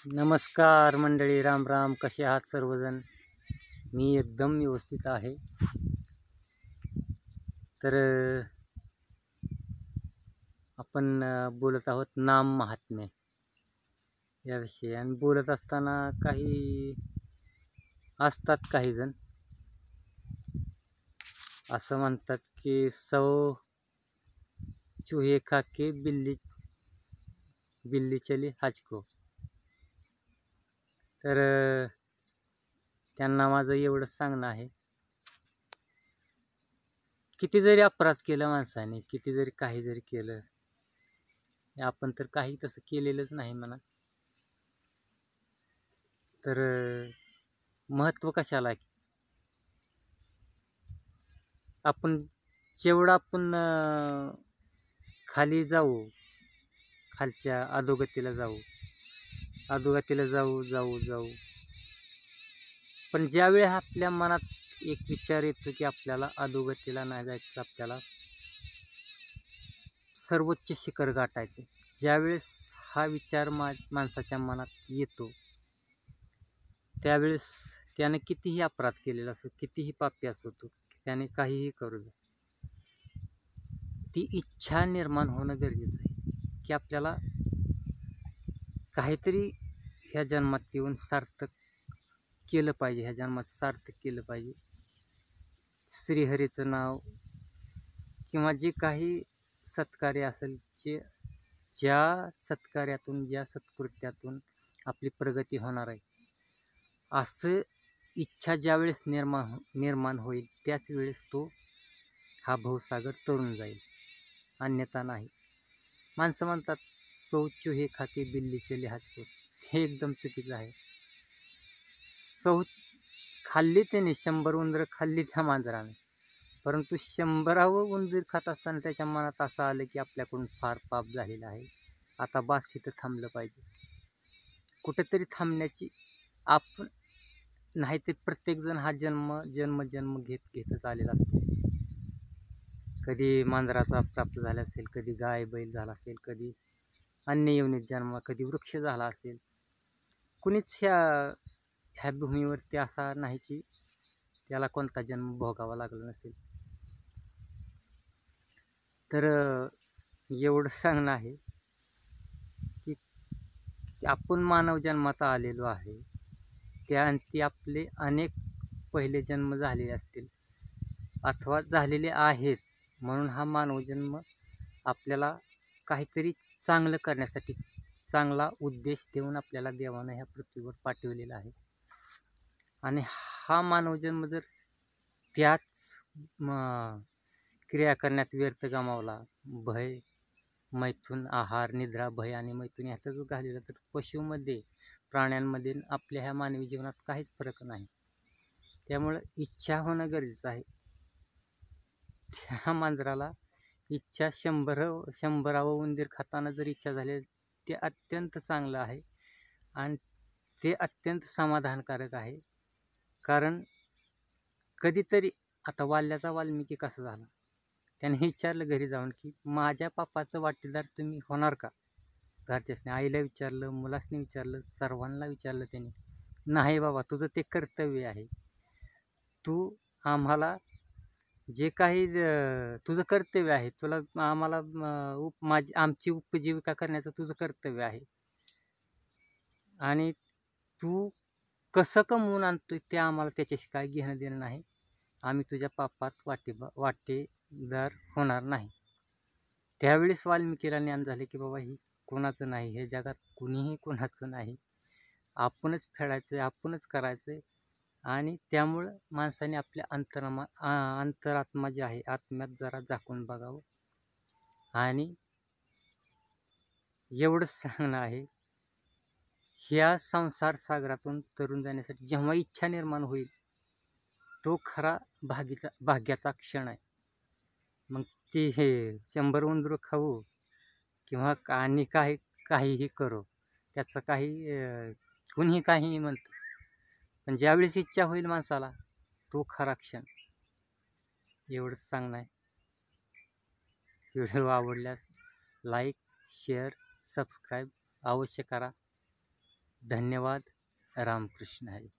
नमस्कार मंडळी, राम राम. कसे आहात सर्वजण? मी एकदम व्यवस्थित आहे. तर आपण बोलत आहोत नाम महात्म्य याविषयी. आणि बोलत असताना काही असतात काही जण असं म्हणतात की सौ चूहे खा के बिल्ली बिल्ली चली हज को. तर त्यांना माझं एवढंच सांगणं आहे, किती जरी अपराध केला माणसाने, किती जरी काही जरी केलं, आपण तर काही तसं केलेलंच नाही म्हणा. तर महत्त्व कशाला आहे? आपण जेवढं आपण खाली जाऊ, खालच्या अधोगतीला जाऊ जाऊ, पण ज्यावेळी आपल्या मनात एक विचार येतो की आपल्याला अधोगतीला नाही जायचं, आपल्याला सर्वोच्च शिखर गाठायचे, ज्यावेळेस हा विचार माणसाच्या मनात येतो, त्यावेळेस त्याने कितीही अपराध केलेला असो, कितीही पापी असो, तो त्याने काहीही करू दे, ती इच्छा निर्माण होणं गरजेचं आहे की आपल्याला काहीतरी ह्या जन्मात येऊन सार्थक केलं पाहिजे, ह्या जन्मात सार्थक केलं पाहिजे. श्रीहरीचं नाव किंवा जे काही सत्कार्य असेल, ज्या सत्कार्यातून, ज्या सत्कृत्यातून आपली प्रगती होणार आहे, असं इच्छा ज्यावेळेस निर्माण होईल, त्याच वेळेस तो हा भवसागर तरून जाईल, अन्यथा नाही. माणसं म्हणतात सौ चूहे खा के बिल्ली चली हज को. हे एकदम चुकीचं आहे. सौ खाल्ली त्याने, 100 उंदरं खाल्ली त्या मांजराने, परंतु 100वे उंदीर खात असताना त्याच्या मनात असं आलं की आपल्याकडून फार पाप झालेलं आहे, आता बास इथं थांबलं पाहिजे. कुठेतरी थांबण्याची आपण नाही, ते प्रत्येकजण हा जन्म घेतच आलेला असतो. कधी मांजराचा प्राप्त झाला असेल, कधी गाय बैल झाला असेल, कधी अन्य योनीत जन्म, कधी वृक्ष झाला असेल. कुणीच ह्या भूमीवरती असा नाही की त्याला कोणता जन्म भोगावा लागला नसेल. तर एवढं सांगणं आहे की आपण मानव जन्मात आलेलो आहे, ते आपले अनेक पहिले जन्म झालेले असतील अथवा झालेले आहेत, म्हणून हा मानव जन्म आपल्याला काहीतरी चांगलं करण्यासाठी, चांगला उद्देश देऊन आपल्याला देवानं ह्या पृथ्वीवर पाठवलेला आहे. आणि हा मानवजन्म जर त्याच क्रिया करण्यात व्यर्थ गमावला, भय मैथून, आहार निद्रा, भय आणि मैथून ह्यातच घालवला, तर पशुमध्ये, प्राण्यांमध्ये आपल्या ह्या मानवी जीवनात काहीच फरक नाही. त्यामुळं इच्छा होणं गरजेचं आहे. त्या मांजराला इच्छा 100वे उंदीर खाताना जर इच्छा झाली, ते अत्यंत चांगलं आहे आणि ते अत्यंत समाधानकारक आहे. कारण कधीतरी आता वाल्याचा वाल्मिकी कसा झाला, त्याने विचारलं घरी जाऊन की माझ्या पापाचं वाटेदार तुम्ही होणार का? घरच्यासने, आईला विचारलं, मुलासने विचारलं, सर्वांना विचारलं त्याने. नाही बाबा, तुझं ते कर्तव्य आहे, तू आम्हाला जे काही तुझं कर्तव्य आहे, तुला आम्हाला आमची उपजीविका करण्याचं तुझं कर्तव्य आहे, आणि तू कसं कमवून आणतोय ते आम्हाला त्याच्याशी काय घेणं देणं नाही. आम्ही तुझ्या पापात वाटेदार होणार नाही. त्यावेळेस वाल्मिकीला ज्ञान झाले की बाबा ही कोणाचं नाही, हे जगात कुणीही कोणाचं नाही, आपणच फेडायचं, आपणच करायचं. आणि त्यामुळं माणसाने आपल्या अंतरात्मा जे आहे, आत्म्यात जरा झाकून बघावं. आणि एवढंच सांगणं आहे, ह्या संसार सागरातून तरून जाण्यासाठी जेव्हा इच्छा निर्माण होईल, तो खरा भाग्याचा क्षण आहे. मग ती 100 उंदरं खाऊ किंवा आणि काहीही करू, त्याचं कुणीही काहीही म्हणतं, पण ज्यावेळेस इच्छा होईल माणसाला, तो खरा क्षण. एवढंच सांगणं आहे. व्हिडिओ आवडल्यास लाईक, शेअर, सबस्क्राईब अवश्य करा. धन्यवाद. रामकृष्ण हरी.